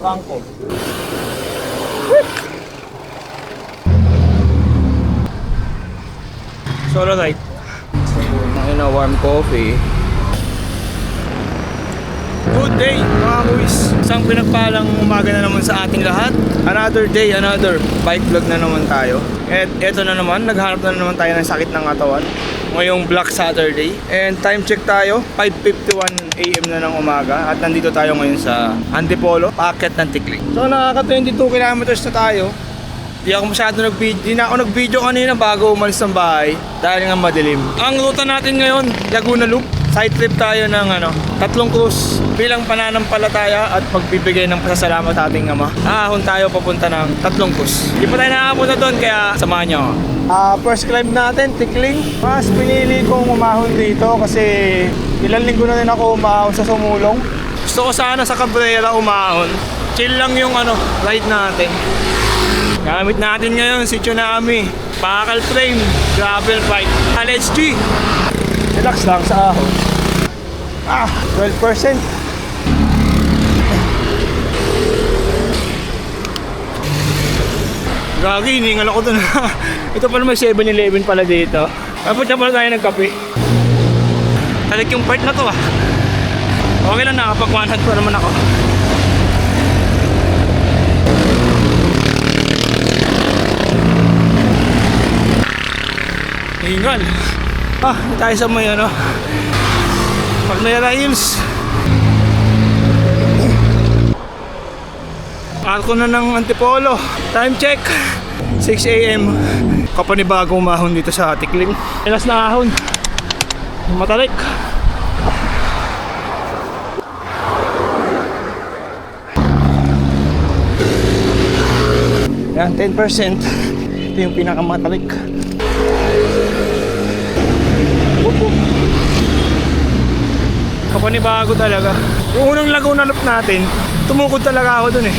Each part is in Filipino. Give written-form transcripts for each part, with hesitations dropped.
Bangko. Solo night. Ayun na, warm coffee. Good day mga boys. Isang pinagpalang umaga na naman sa ating lahat. Another day, another bike vlog na naman tayo. At eto na naman, naghanap na naman tayo ng sakit ng katawan ngayong Black Saturday. And time check tayo, 5:51 AM na ng umaga. At nandito tayo ngayon sa Antipolo, paakyat ng Tikling. So nakaka 22 kilometers na tayo. Di ako masyado nag-video. Di na ako nag-video kanina bago umalis ng bahay dahil nga madilim. Ang ruta natin ngayon, Laguna Loop. Side trip tayo ng 3 cruise bilang pananampalataya at magbibigay ng pasasalamat sa ating Ama. Ahon tayo papunta ng 3 cruise. Di pa tayo nakapunta doon kaya samahan nyo ako. First climb natin, Tikling. Mas pinili kong umahon dito kasi ilang linggo na rin ako umahon sa Sumulong. Gusto ko sana sa Cabrera umahon. Chill lang yung ride natin. Gamit natin ngayon si Tsunami Pakal frame, gravel bike, LHG. Relax lang sa ahon. 12%. Gagi, hiningal ako dun. Ito pala may 7-Eleven pala dito. Tapos na pala tayo nagkape. Talik yung part na to Okay lang, nakapag-100 pa naman ako. Hingal. Tayo sa may Palmera Hills. Arko na ng Antipolo. Time check 6 AM. Kapanibago umahon dito sa Tikling. Ilas na ahon. Matalik. Yan, 10%. Ito yung pinakamatalik. Kapanibago talaga. Yung unang Laguna Loop natin, tumukod talaga ako dun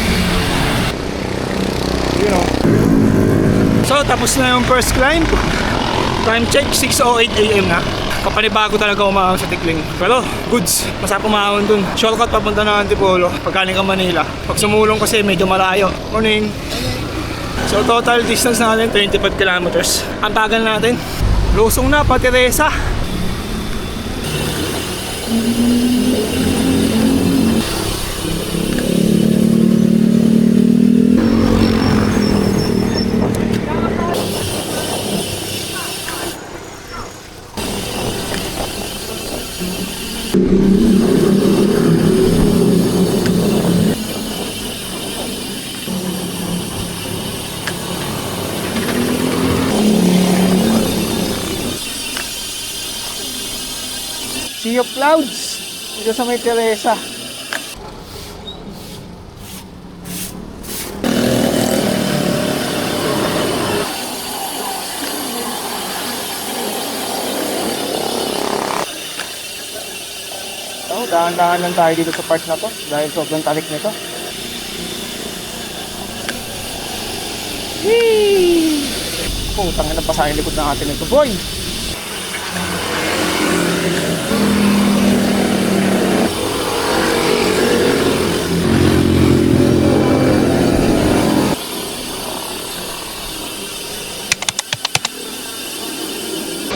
So tapos na yung first climb. Time check 6:08 AM na. Kapanibago talaga umahon sa Tikling. Pero goods, masarap umahon dun. Shortcut papunta na Antipolo pagkaling ka Manila. Pag Sumulong kasi medyo malayo. Morning. So total distance natin 25 kilometers. Ang tagal natin. Lusong na pa Teresa. Sea of Clouds dito sa may Teresa. Dahan-dahan lang tayo dito sa part na to dahil sobrang talik nito. Putang ina pa sa likod ng atin ito, boy.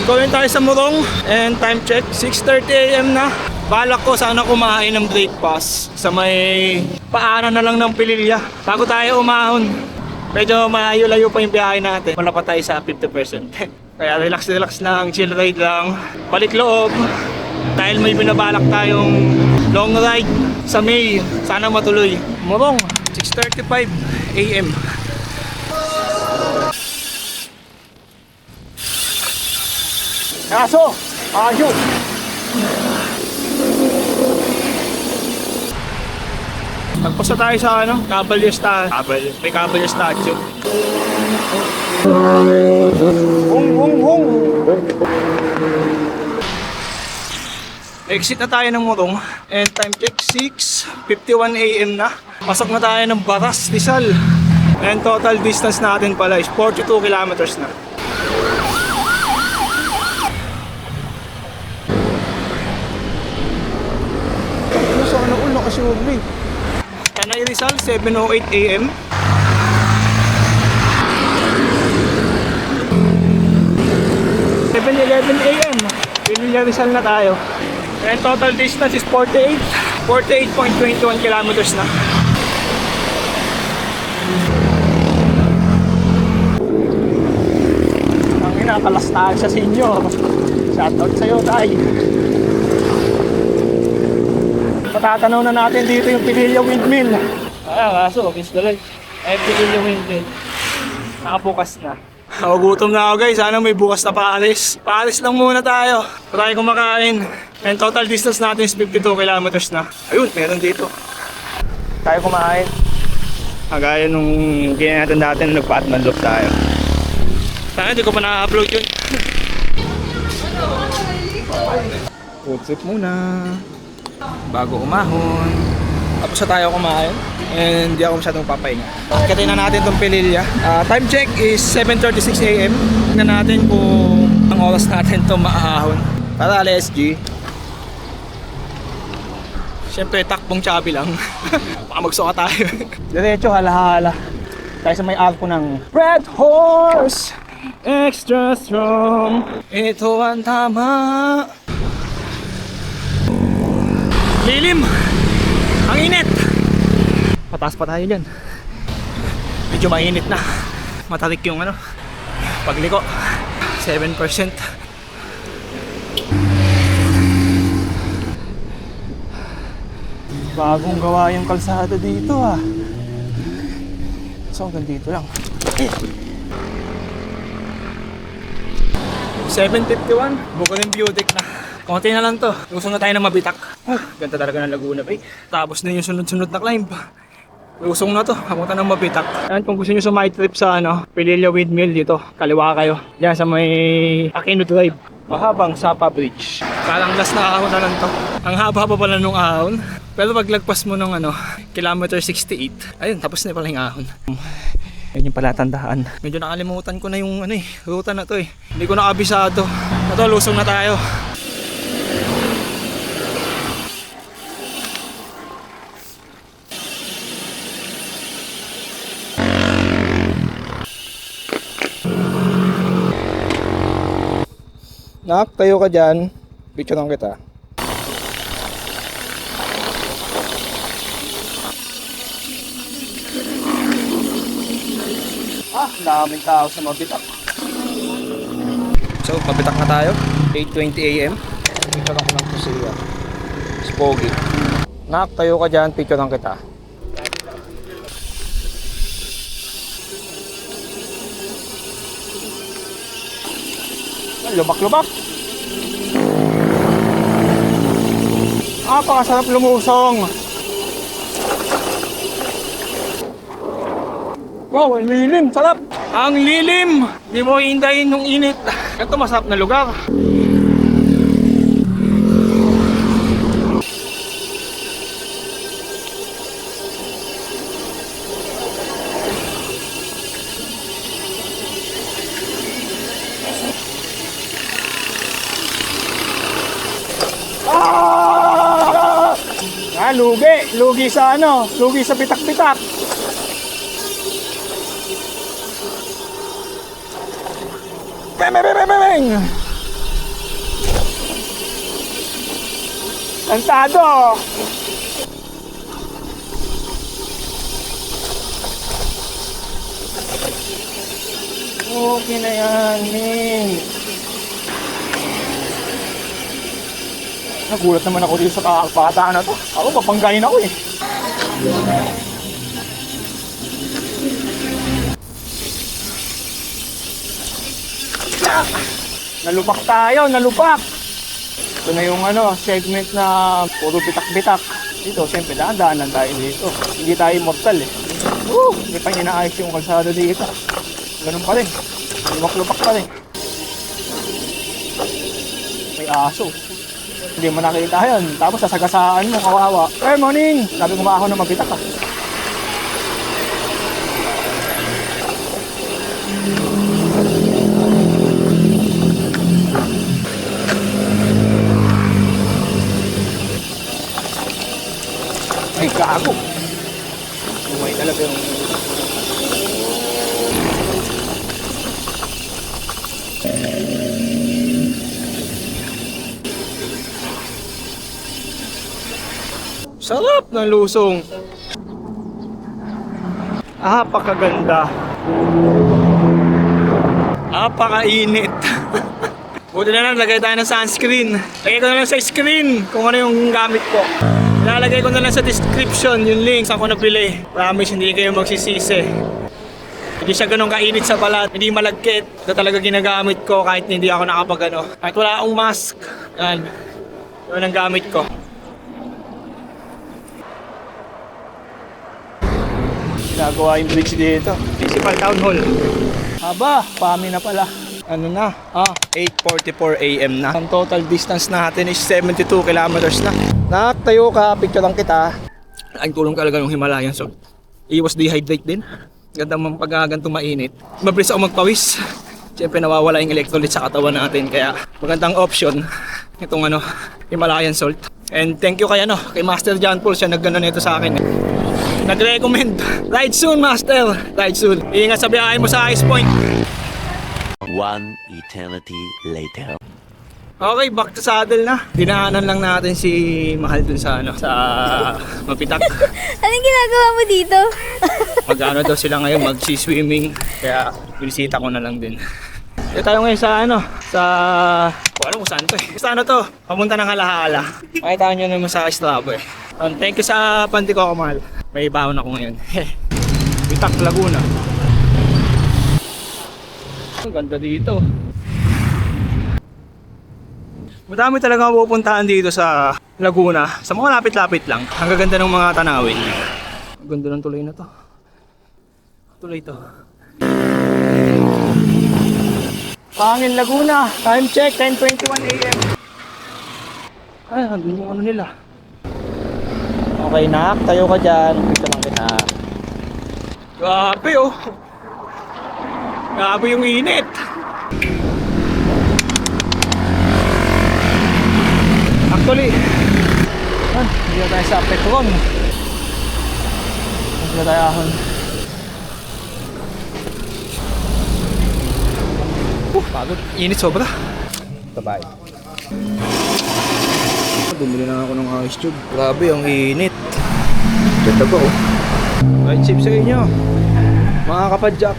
Going tayo sa Morong and time check 6:30 AM na. Balak ko sana kumain ng breakfast sa may paanan na lang ng Pililya bago tayo umahon. Medyo malayo-layo pa yung biyahe natin. Wala pa tayo sa 50%. Kaya relax lang, chill ride lang. Balik loob dahil may binabalak tayong long ride sa May. Sana matuloy. Morong 6:35 AM. Aso! Ayun! Nagpasa tayo sa Cavalier Statue. May Cavalier Statue. Hung! Exit na tayo ng Morong. And time check 6:51 AM na. Pasok na tayo ng Baras, Rizal. And total distance natin pala is 42 kilometers na. Nasa ulo kasi Tanay Rizal, 7:08 AM. AM. Pililla Rizal na tayo. And total distance is 48.21 kilometers na. Ang inakalastahan siya sa inyo. Shoutout sa'yo, Tay. Patatanaw na natin dito yung Pililla Windmill. Kaso, kiss the light. Pililla Windmill. Nakabukas na. Gutom na ako guys, sana may bukas na paalis. Paalis lang muna tayo. Tayo kumakain. And total distance natin is 52 kilometers na. Ayun, meron dito. Tayo kumain. Kagaya nung ginawa natin dati na nagpa-atmanlok tayo. Sana hindi ko pa na-upload yun. Food trip muna. Bago umahon. Tapos na tayo kumain. And hindi ako masyadong papahinga. Katiin na natin itong Pililla. Time check is 7:36 AM. Tingnan natin kung ang oras natin ito maahon. Para LSG. Siyempre takbong chubby lang. Baka magsuka tayo. Diretso halahala. Tayo sa may arko ng Red Horse. Extra strong. Ito ang tama. Lilim. Ang init. Pataas pa tayo dyan. Medyo mainit na. Matarik yung pagliko. 7%. Bagong gawa yung kalsada dito So hanggang dito lang. 7:51. Buko ng view deck na. Konti na lang to. Gusto na tayo na mabitak. Ganda talaga ng Laguna Bay. Tapos na yung sunod-sunod na climb. Lusong na to, hapunta ng mabitak. And kung gusto nyo sa my trip sa Pililla Windmill dito, kaliwa kayo. Diyan sa may Aquino Drive. Mahabang Sapa Bridge. Parang last na ahon na lang to. Ang haba-haba pala nung ahon. Pero paglagpas mo ng kilometer 68, ayun, tapos na pala yung ahon. Yan yung palatandaan. Medyo nakalimutan ko na yung ruta na to eh. Hindi ko nakabisado. Ito, lusong na tayo. Nak, tayo ka dyan. Picture lang kita. Daming tao sa mabitak. So, mabitak na tayo. 8:20 AM. Picture lang ko lang po siya. Spogi. Nak, tayo ka dyan. Picture lang kita. Lubak-lubak. Napakasarap lumusong. Wow, ang lilim. Sarap. Ang lilim. Hindi mo hihintayin yung init. Ito masarap na lugar. Lugi sa lugi sa pitak-pitak. Beng! Tantado! Okay na yan, Ming. Nagulat naman ako dito sa kakakataan na to. Ako, papanggain ako eh. Nalupak tayo, nalupak! Ito na yung segment na puro bitak-bitak. Dito, siyempre, daan-daanan tayo dito. Hindi tayo immortal eh. Hindi pa inaayos yung kalsada dito. Ganun pa rin. Lupak-lupak pa rin. May aso. Hindi mo nakita yun. Tapos sasagasaan mo, kawawa. Hey, morning! Sabi ko maaho na mabitak ah. Ay, gago! Umay talaga yung... Sarap ng lusong. Pakaganda. Pakainit. Buti na lang, lagay tayo ng sunscreen. Lagay ko na lang sa screen kung ano yung gamit ko. Ilalagay ko na lang sa description yung link saan ko nabili. Promise, hindi kayo magsisisi. Hindi siya ganun kainit sa balat, hindi malagkit. Ito talaga ginagamit ko kahit hindi ako nakapagano. Kahit wala akong mask. Yan. Yun ang gamit ko. Ginagawa yung bridge dito. Municipal Town Hall. Aba, pami na pala. Ano na? 8:44 AM na. Ang total distance natin is 72 kilometers na. Nakatayo ka, picture lang kita. Ang tulong talaga ng Himalayan salt. Iwas dehydrate din. Ganda mong pagkaganto mainit. Mabilis ako magpawis. Siyempre nawawala yung electrolytes sa katawan natin. Kaya magandang option itong Himalayan salt. And thank you kay Master John Paul. Siya naggano nito sa akin. Nag-recommend. Ride soon, Master. Ride soon. Ingat sa biyahe mo sa Ice Point. One eternity later. Okay, back to saddle na. Dinaanan lang natin si Mahal dun sa sa Mapitak. Anong ginagawa mo dito? Mag-ano daw sila ngayon, mag-swimming. Kaya binisita ko na lang din. Dito tayo ngayon sa sa... Kung kung saan to eh. Basta to, pamunta ng Halahala. Makita nyo naman sa Strava eh. Thank you sa panty ko, Mahal. May baon ako ngayon. Bitak, Laguna. Ang ganda dito. Madami talaga pupuntahan dito sa Laguna. Sa mga lapit-lapit lang. Ang gaganda ng mga tanawin. Ang ganda ng tulay na to. Tulay to. Pangin, Laguna. Time check, 10:21 AM. Ay, andun yung nila. Okay, nak. Tayo ka dyan. Picture lang kita. Grabe oh. Grabe yung init. Actually, hindi na tayo sa Petron. Hindi na tayo ahon. Pagod. Init sobra. Tabay. Bumili na ako ng ice tube. Grabe, ang init. Ganda ba oh. Right tip sa inyo, mga kapadyak.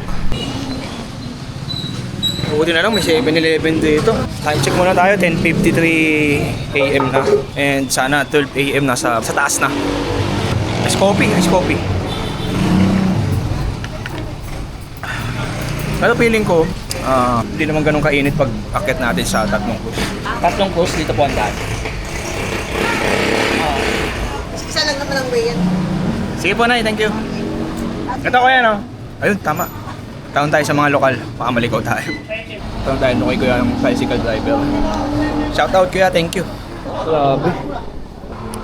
Buti na lang may 7-Eleven dito. Time check muna tayo, 10:53 AM na. And sana 12 AM na sa taas na. Ice coffee. Pero feeling ko, hindi naman ganun kainit pag akit natin sa tatlong course. Tatlong course dito po ang daan. Isa lang naman ang way yan. Sige po, Nay, thank you. Ito ko yan, Ayun, tama. Taon tayo sa mga lokal, baka malikaw tayo. Taon tayo, no, kay Kuya yung bicycle driver. Shoutout Kuya, thank you. Grabe.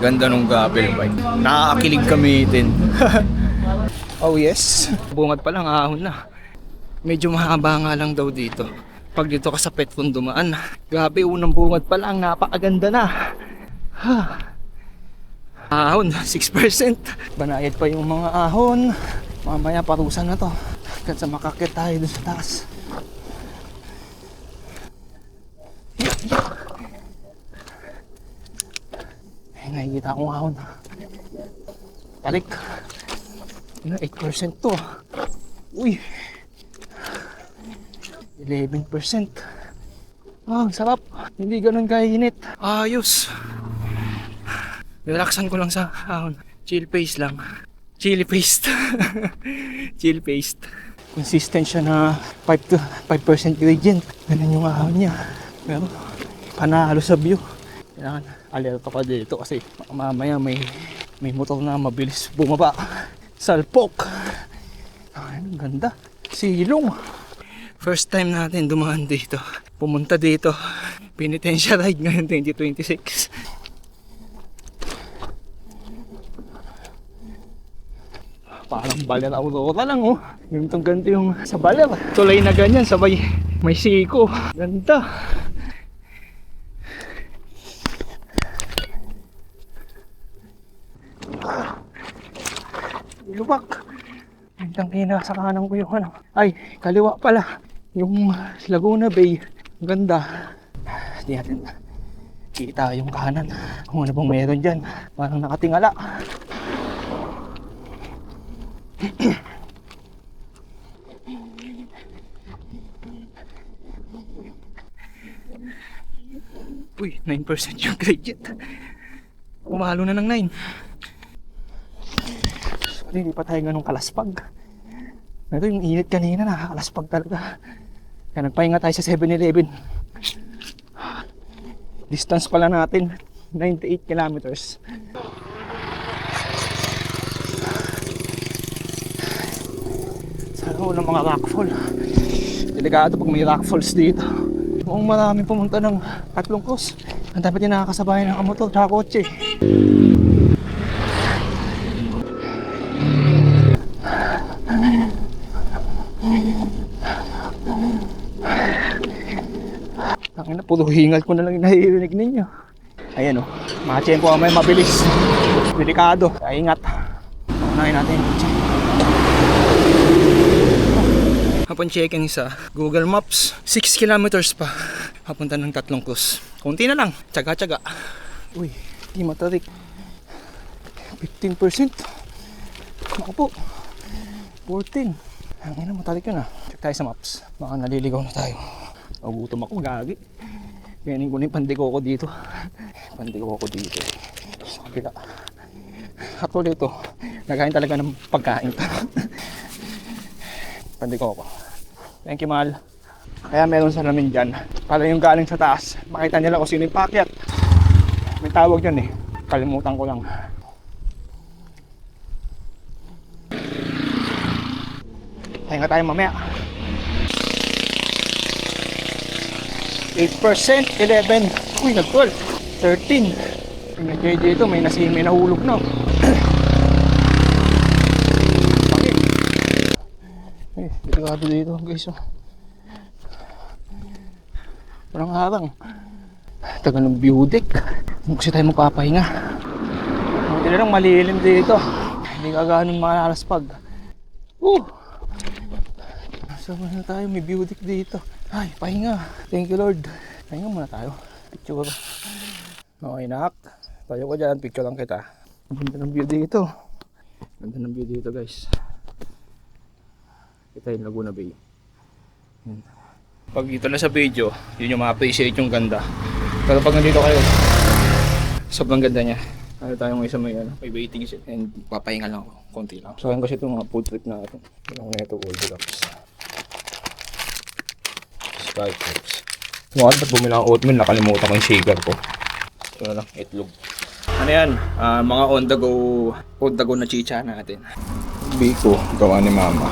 Ganda nung gravel bike. Nakakakilig gamitin. Oh yes. Bungad pa lang, ahon na. Medyo mahaba nga lang daw dito. Pag dito ka sa Petron dumaan, grabe, unang bungad pa lang, napakaganda na. Ahon, 6%. Banayad pa yung mga ahon. Mamaya parusan na to. Hanggang sa makakit tayo dun sa taas. Ay, nakikita akong ahon. Balik. 8% to. Uy. 11%. Ang sarap. Hindi ganun kainit. Ayos. Relaxan ko lang sa ahon. Chill pace lang. Chili paste. Chill paste. Consistent siya na 5% gradient. Ganun yung ahon niya. Pero panalo sa view. Kailangan alerto ka dito kasi mamaya may motor na mabilis bumaba. Salpok. Ay, ang ganda. Silong. First time natin dumaan dito. Pumunta dito. Penitensya ride ngayon 2026. Parang Baler Aurora lang ganito yung sa Baler. Tulay na ganyan, sabay may siko. Ganda. Lubak. Ang kina sa kanan ko yung ano. Ay, kaliwa pala. Yung Laguna Bay. Ang ganda. Hindi natin kita yung kanan. Kung ano bang meron dyan. Parang nakatingala. Uy, 9% yung gradient. Umalo na ng 9. Hindi pa tayo ganun kalaspag. Ito yung init kanina, nakakalaspag talaga. Kaya nagpahinga tayo sa 7-Eleven. Distance pala natin 98 kilometers. Sana walang mga rockfall. Delikado pag may rockfalls dito. Mukhang marami pumunta ng 3 cross. Ang dapat din nakakasabayan ng motor at kotse. Tangina, puro hingal ko na lang yung naririnig ninyo. Ayan o, mga tiyempo may mabilis. Delikado, kaya ingat. Unahin natin yung kotse. Upon checking sa Google Maps, 6 kilometers pa papunta ng 3 cross. Kunti na lang, tsaga-tsaga. Uy, di matarik. 15%. Ako po, 14. Ang ina, matarik yun ah. Check tayo sa maps, baka naliligaw na tayo. Nagutom ako, gagi. Pianin ko na yung pandiko ko dito. Pandiko ko dito sa kabila. Actually ito, nagkain talaga ng pagkain. Pandiko ko. Thank you, mahal. Kaya meron salamin dyan para yung galing sa taas makita nila kung sino yung paakyat. May tawag yun eh, kalimutan ko lang. Pahinga tayo mamaya. 8%, 11. Uy, nag-12. 13. Yung JJ dito, may nahulog na. Eh, delikado dito guys. Walang harang. Tagal ng view deck. Kasi tayo magpapahinga. Buti na lang malilim dito. Hindi ka ganun makalaspag. Saan na tayo? May view deck dito. Ay, pahinga. Thank you, Lord. Pahinga muna tayo. Picture. Okay, nak. Tayo ko dyan. Picture lang kita. Ganda ng view dito. Ganda ng view dito, guys. Kita yung Laguna Bay. Yan. Pag dito na sa video, yun yung ma-appreciate yung ganda. Pero pag nandito kayo, sobrang ganda niya. Ano tayo ngayon sa may waiting shed and papahinga lang ako. Konti lang. So, kasi itong mga food trip na ito. Yung na ito, Goldilocks. Skyflex. Mga ba't bumili ang oatmeal? Nakalimutan ko yung shaker ko. Ito na lang, itlog. Ano yan? Mga on the go na chicha natin. Biko, gawa ni mama.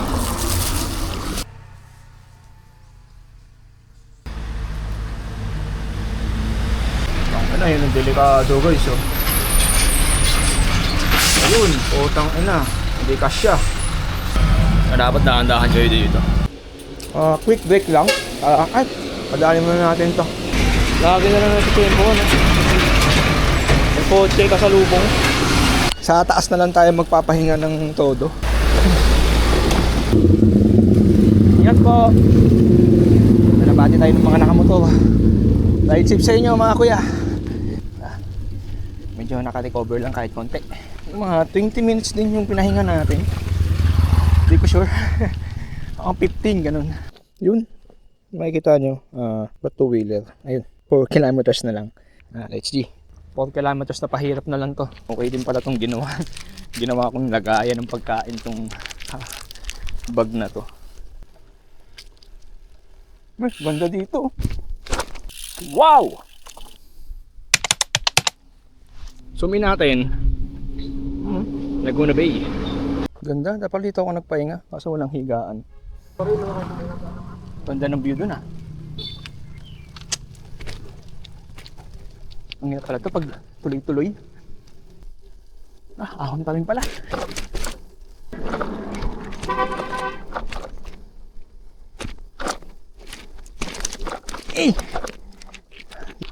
Ano yun ang delikado guys oh. Ayun, utang ina. Hindi kasya. Dapat dahan-dahan kayo dito. Quick break lang. Ay, padali muna natin to. Lagi na lang natin tempo ano. May kotse kasalubong. Sa taas na lang tayo magpapahinga ng todo. Ingat po. Nabati tayo ng mga nakamotor. Ride safe sa inyo mga kuya. Medyo naka-recover lang kahit konti. Yung mga 20 minutes din yung pinahinga natin. Hindi ko sure. Ang 15 ganun. Yun. Makikita nyo. Ba't two-wheeler? Ayun. 4 kilometers na lang. Let's see. 4 kilometers na pahirap na lang to. Okay din pala tong ginawa. Ginawa kong lagayan ng pagkain tong bag na to. Mas ganda dito. Wow! Zoom natin. Laguna Bay. Ganda, dapat dito ako nagpahinga kaso walang higaan. Ganda ng view dun ah. Ang hirap pala ito pag tuloy-tuloy. Ahon pa rin pala.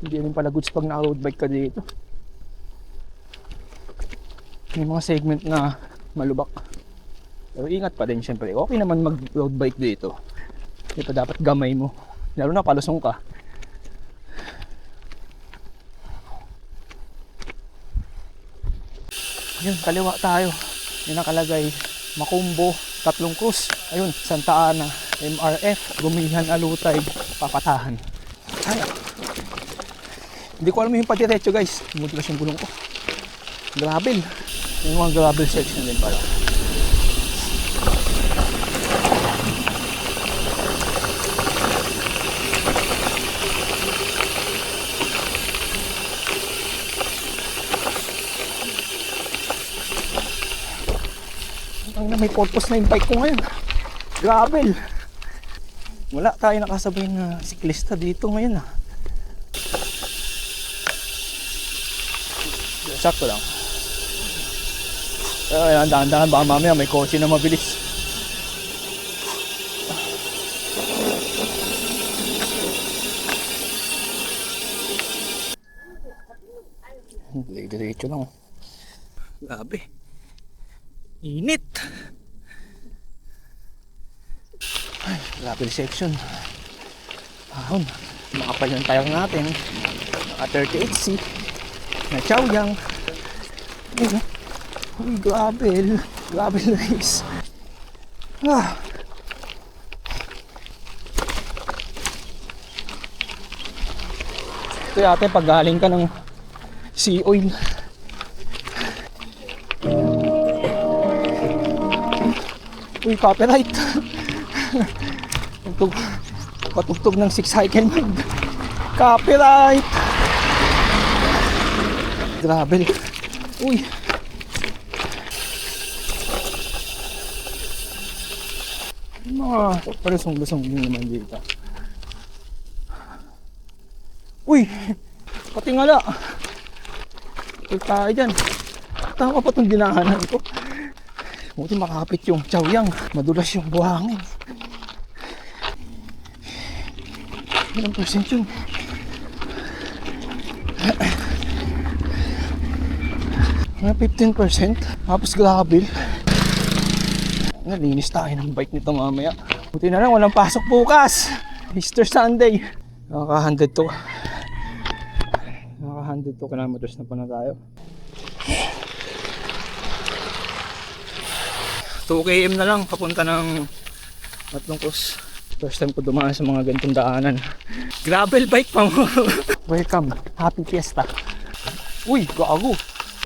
Hindi rin pala goods pag naka-road bike ka dito. May mga segment na malubak. Pero ingat pa din syempre. Okay naman mag-road bike dito. Hindi pa dapat gamay mo. Lalo na palusong ka. Ayun, kaliwa tayo. Yung nakalagay, Macumbo, Tatlong Cruz. Ayun, Santa Ana, MRF, Gumihan, Alutay, Papatahan. Ay, hindi ko alam yung patiretso guys. Tumutulas yung gulong ko. Gravel. Yung mga gravel section din pala. May purpose na yung bike ko ngayon. Gravel. Wala tayo nakasabay na siklista dito ngayon ah. Sakto lang. Ay, dahan-dahan baka mamaya may kotse na mabilis. Diretso lang. Grabe. Init. Ay, gravel section. Ahon. Makapal yung tayang natin. Naka 38C. Na Chaoyang. Ayun. Uy, gravel. Gravel race. Ah. Ito yata pag galing ka ng sea oil. Uy, copyright. Patugtog ng 6 cycle mag. Copyright. Gravel. Uy. Mga palusong-lusong din naman dito. Uy. Patingala. Uy, tayo dyan. Tama pa itong dinahanan ko. Buti makakapit yung Chaoyang. Madulas yung buhangin. Ilang percent yun? Mga 15%. Tapos gravel. Nalinis tayo ng bike nito mamaya. Buti na lang walang pasok bukas. Easter Sunday. Naka 102 kilometers na pa na tayo. 2 km na lang papunta ng Tatlong Cruz. First time ko dumaan sa mga ganitong daanan. Gravel bike pa mo. Welcome. Happy Fiesta. Uy, gago.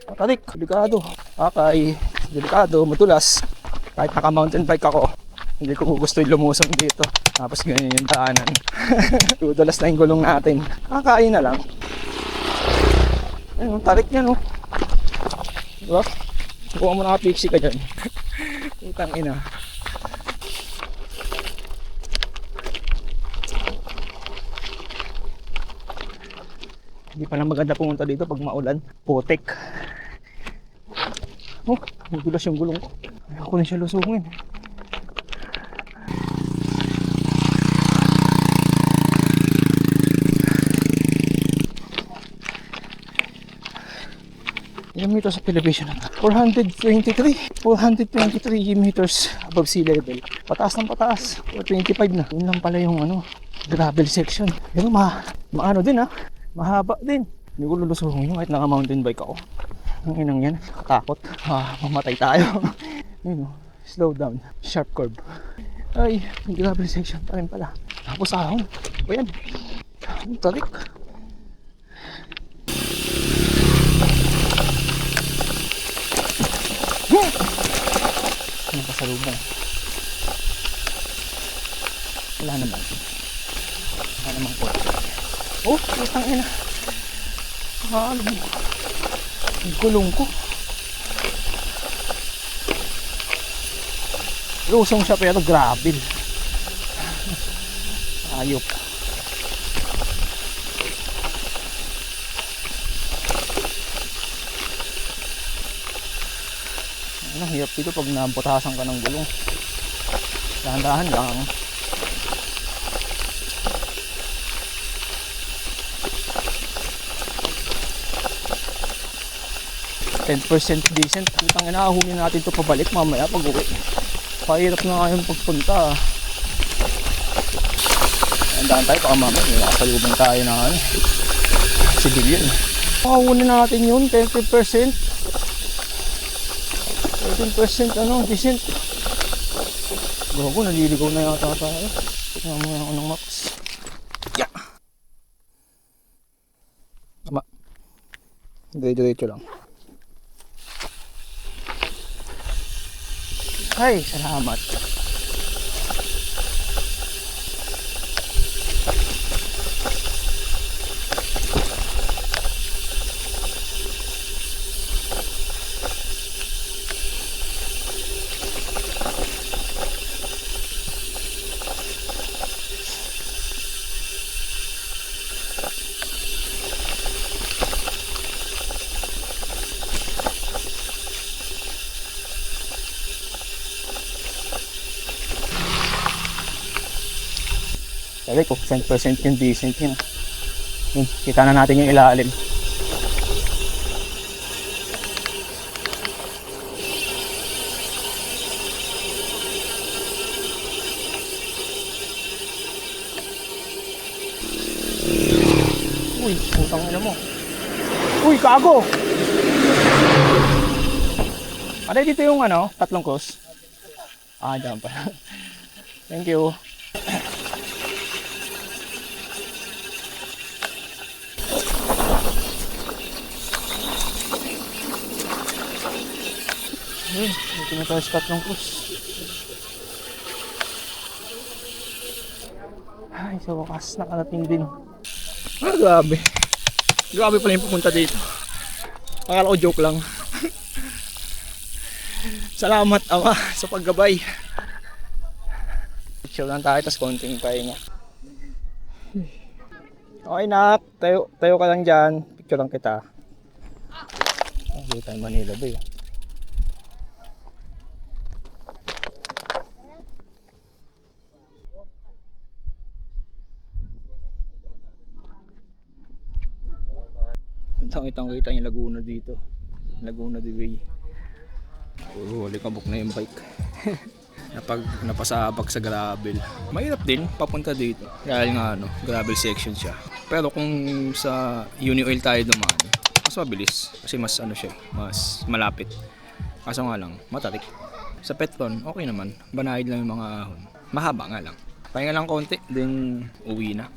Patarik, delikado. Akay, delikado, matulas. Kahit naka mountain bike ako, hindi ko gusto yung lumusong dito. Tapos ganyan yung daanan. Tudulas na yung gulong natin. Kakain na lang. Ayun, tarik niya no. Diba? Kuha mo na ka-pixie ka dyan. Utang ina. Hindi pala maganda pumunta dito pag maulan. Putik. Oh, nagulas yung gulong ko. Ayaw ko na siya lusungin. Ilang meters sa elevation na 423 meters above sea level. Pataas ng pataas. 425 na. Yun lang pala yung gravel section. Pero maano din ha. Mahaba din. Hindi ko lulusuhin yun kahit naka mountain bike ako. Ang inang yan. Katakot. Mamatay tayo. Yun slow down. Sharp curve. Ay, may gravel section pa rin pala. Tapos ahon. O yan. Ang tarik. Ano pa sa lubong? Wala naman. Wala naman po. Oh, putang ina. Alam mo. Ang gulong ko. Lusong siya pero gravel. Ayop. Ang hirap dito pag nabutasan ka ng gulong. Dahan-dahan lang. %10% decent. Putang ina, ahumin natin ito pabalik mamaya pag uwi. Pahirap na kayong pagpunta. Andaan tayo, baka mamaya nakasalubong tayo ng civilian. Makahuli natin yun, 30%. 13% decent. Gago, naliligaw na yata tayo. Tignan mo ako ng maps. Yeah! Tama. Diretso lang. Ay, salamat. Sabi ko, 10% yung decent yun. Yun, kita na natin yung ilalim. Uy, putang ina mo. Uy, kago! Ano dito yung tatlong cross? Ah, dyan pa. Thank you. Dito na tayo sa tatlong cross. Ay, sa wakas, nakarating din. Ah, grabe. Grabe pala yung pupunta dito. Akala ko joke lang. Salamat, Ama, sa paggabay. Picture lang tayo, tas konting pahinga. Okay, nak. Tayo ka lang dyan. Picture lang kita. Dito tayo Manila, ba yun? Kitang-kita yung Laguna dito. Laguna the way. Likabok na yung bike. Napasabak sa gravel. Mahirap din papunta dito. Dahil nga gravel section siya. Pero kung sa Uni Oil tayo dumaan, mas mabilis. Kasi mas siya, mas malapit. Kaso nga lang, matarik. Sa Petron, okay naman. Banayad lang yung mga ahon. Mahaba nga lang. Pahinga lang konti, then uwi na.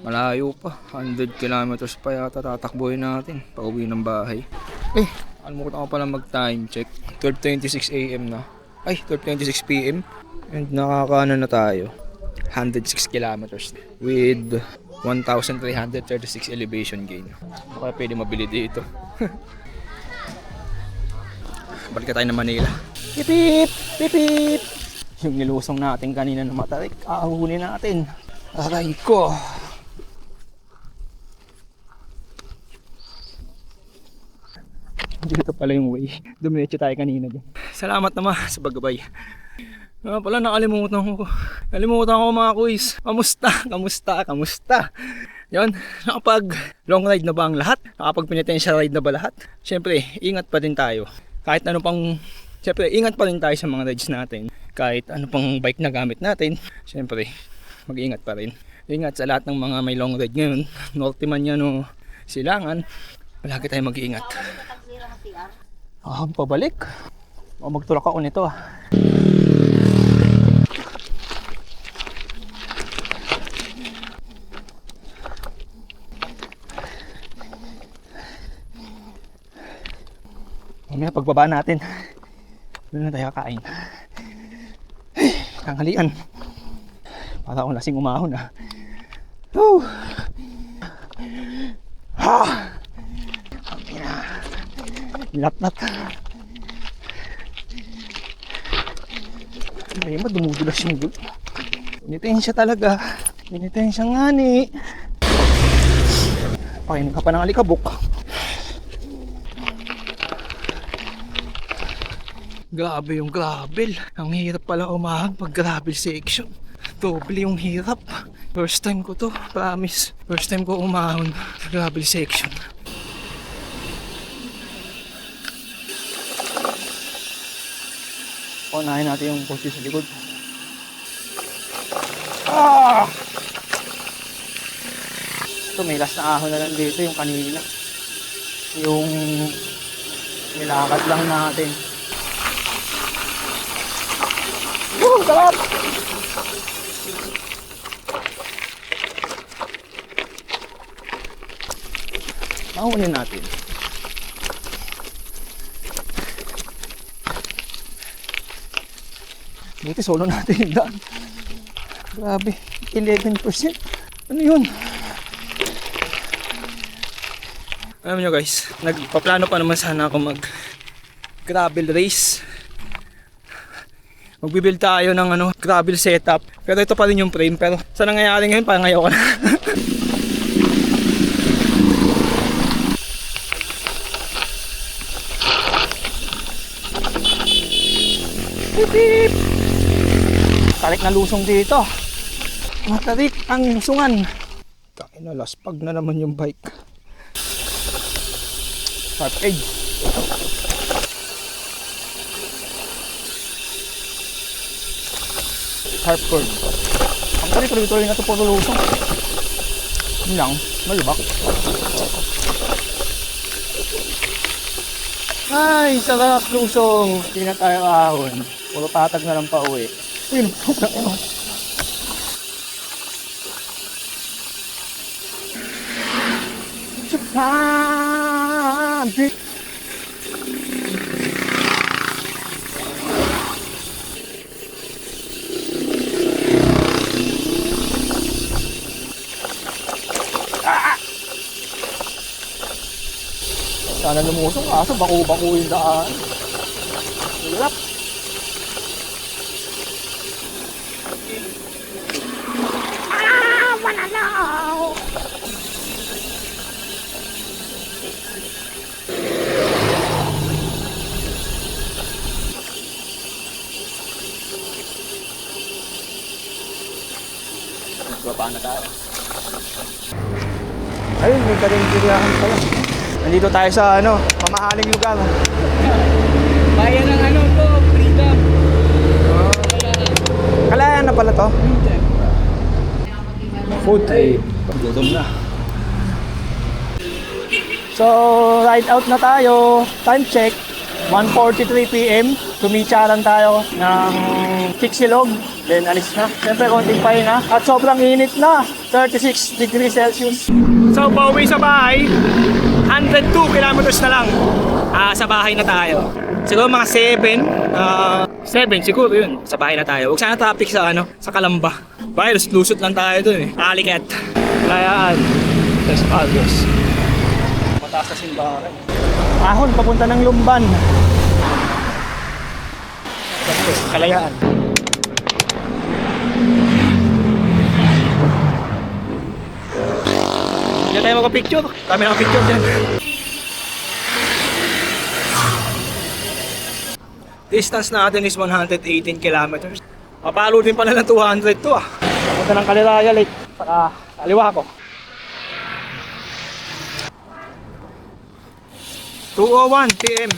Malayo pa, 100 kilometers pa yata tatakbuhin natin pauwi ng bahay. Alimutan ko pala mag time check. 12:26 AM na. Ay, 12:26 PM. And nakakaano na tayo. 106 kilometers with 1,336 elevation gain. Baka pwede mabili dito. Balik tayo ng Manila. Pipip! Pipip! Yung nilusong natin kanina na matarik, ahunin natin. Aray ko! Dito pala yung way. Dumiretso tayo kanina dyan. Salamat naman sa paggabay. Pala nakalimutan ko. Nalimutan ko mga kuys. Kamusta? Yun, nakapag long ride na ba ang lahat? Nakapag penitential ride na ba lahat? Siyempre, ingat pa din tayo. Kahit ano pang... Siyempre, ingat pa rin tayo sa mga rides natin. Kahit ano pang bike na gamit natin. Siyempre, mag-ingat pa rin. Ingat sa lahat ng mga may long ride ngayon. Norte man yan o Silangan. Palagi tayo mag-iingat. Pabalik. Magtulak ako nito Mamaya pagbaba natin, doon na tayo kakain. Tanghalian. Para akong lasing umahon Woo! Lat-lat. Ay, dumudulas yung gulo. Binitensya talaga. Binitensya nga ni. Pakinig ka pa ng alikabok. Grabe yung gravel. Ang hirap pala umahang pag gravel section. Doble yung hirap. First time ko to, promise. First time ko umahon sa gravel section. Unahin natin yung kotse sa likod. Ah! Ito, may last na ahon na lang dito yung kanina. Yung nilakad lang natin. Woo! Sarap! Mahunin natin. Buti solo natin yung daan. Grabe, 11%. Ano yun? Alam nyo guys, nagpaplano pa naman sana ako mag gravel race. Magbibuild tayo ng gravel setup. Pero ito pa rin yung frame. Pero sa nangyayari ngayon, parang ayaw ko na. Beep! Tarik na lusong dito. Matarik ang lusungan. Kain na, laspag na naman yung bike. Sharp edge. Sharp curve. Ang tarik-tuloy na ito puro lusong. Yun lang, malubak. Ay, sarap lusong. Hindi na tayo ahon. Puro tatag na lang pa uwi. Uy, ano? Sabi! Sana lumusong kaso bako-bako yung daan. Hirap. Mananaw! Baba na tayo. Ayun, may karinggiriyahan pala. Nandito tayo sa mamahaling lugar. Bayan ng to, Freedom. Kalayan na pala to. Food ay gutom na. So, ride out na tayo. Time check, 1:43 PM. Tumitsaran tayo ng Chicxulub. Then alis na. Siyempre, konting pahinga. At sobrang init na. 36 degrees Celsius. So, pauwi sa bahay. 102 kilometers na lang. Sa bahay na tayo. Siguro mga 7 siguro yun. Sa bahay na tayo. Huwag sana traffic sa sa Calamba. Bahay, lusot lang tayo dun eh. Alicat. Kalayaan. Tres Pagos. Mataas na simbahan. Ahon, papunta ng Lumban. Kalayaan. Hindi tayo magpa-picture. Kami nakapicture dyan. Distance natin is 118 kilometers. Papalo din pala ng 200 to ah. Papunta ng Caliraya Lake. Saka kaliwa ko. 2:01 PM.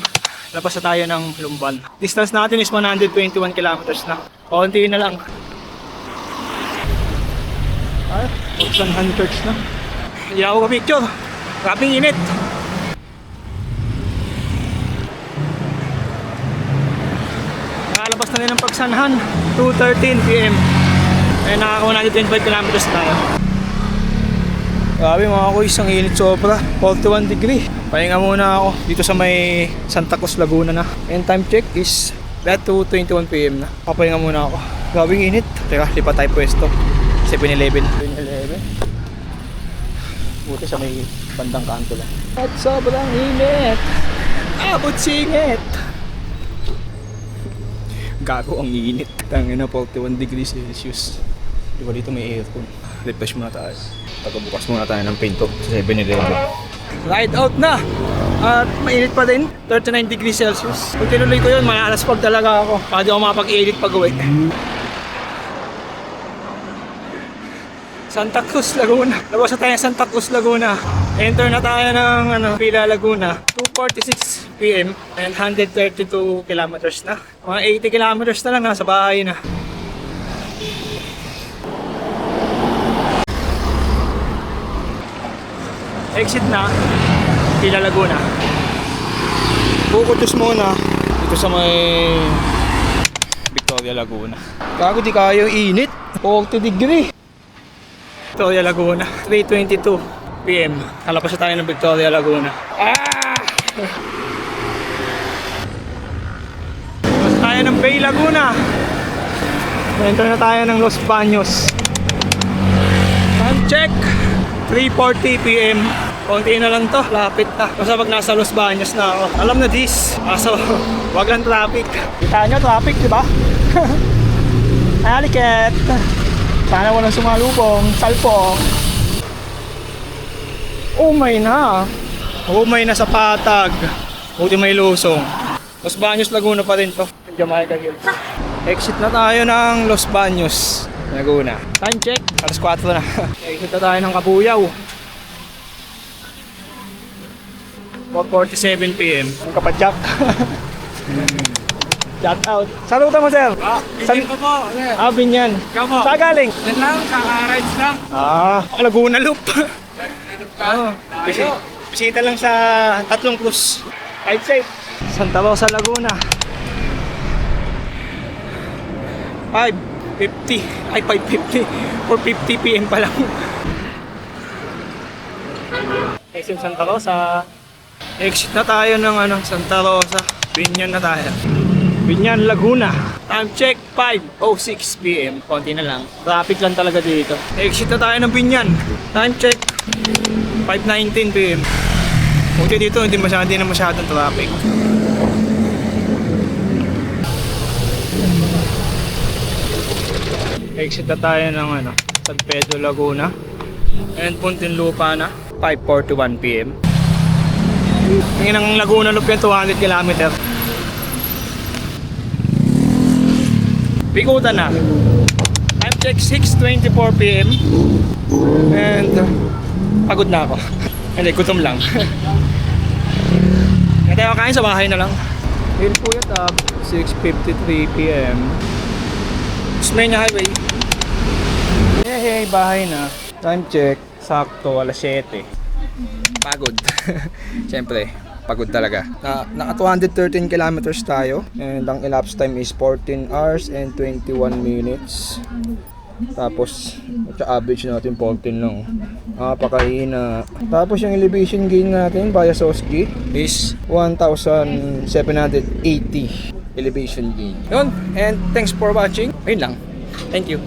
Labas na tayo ng Lumban. Distance natin is 121 kilometers na. Konti na lang. Ay, 100 church na. Hindi ako ka-picture. Grabing init. Nakalabas na rin ang Pagsanhan. 2:13 PM. Ay nakaka 125 kilometers tayo. Grabe mga kuys, ang init sobra. 41 degree. Pahinga muna ako dito sa may Santa Cruz, Laguna na. And time check is that 2:21 PM na. Papahinga muna ako. Grabe ang init. Teka, lipat tayo pwesto. 7-Eleven. 7-Eleven. Buti sa may bandang kanto lang. At sobrang init. Abot singit. Gago ang init. Tangin na 41 degrees Celsius. Di ba dito may aircon? Refresh muna tayo. Pagkabukas muna tayo ng pinto sa 7-Eleven. Ride out na! At mainit pa din. 39 degrees Celsius. Kung tinuloy ko yun, malalaspag talaga ako. Para di ako makapag-edit pag uwi. Santa Cruz, Laguna. Labas na tayo Santa Cruz, Laguna. Enter na tayo ng Villa Laguna. 2:46 p.m. and 132 kilometers na. Mga 80 kilometers na lang, nasa bahay na. Exit na, Pila Laguna. Bukutos muna dito sa may Victoria Laguna. Kago di kayo init, 40 degree. Victoria Laguna, 3:22 p.m. Kalapas na tayo ng Victoria Laguna. Tapos tayo ng Bay Laguna. Enter na tayo ng Los Baños. Time check, 3:40 p.m. Konti na lang to, lapit na. Basta pag nasa Los Baños na ako, alam na this. Kaso, wag lang traffic. Kita nyo, traffic, di ba? Aliket! Sana walang sumalubong, salpo. Umay na. Umay na sa patag. Buti may lusong. Los Baños Laguna pa rin to. Jamaica Hills. Exit na tayo ng Los Baños Laguna. Time check, alas 4 na. Exit na tayo ng Kabuyaw. 4:47 p.m. Ang kapadyak. Shout out. Salutan mo, sir. Binyan ko po. Binyan. Ikaw po. Saan galing? Yan lang, kaka-rides lang. Laguna Loop. Tayo. Bisita lang sa Tatlong Cruz. Ride safe. Santa Rosa, Laguna. 5:50. Ay, 5:50. 4:50 p.m. pa lang. SM Santa Rosa. Exit na tayo ng Santa Rosa. Binyan na tayo. Binyan, Laguna. Time check, 5:06 p.m. Konti na lang. Traffic lang talaga dito. Exit na tayo ng Binyan. Time check, 5:19 p.m. Buti dito, hindi na masyadong traffic. Exit na tayo ng San Pedro, Laguna. And Muntinlupa na, 5:41 p.m. Tingin ng Laguna Loop yan, 200 km. Bikutan na. Time check, 6:24 p.m. And pagod na ako. Hindi, gutom lang. Kaya tayo kain sa bahay na lang. Hill Puyat up, 6:53 p.m. Smyrna Highway. Hey, bahay na. Time check, sakto, alas 7. Pagod. Siyempre, pagod talaga. Naka 213 kilometers tayo. And ang elapsed time is 14 hours and 21 minutes. Tapos, average natin 14 lang. Napakahina. Tapos yung elevation gain natin via Soski is 1,780 elevation gain. Yun. And thanks for watching. Ayun lang. Thank you.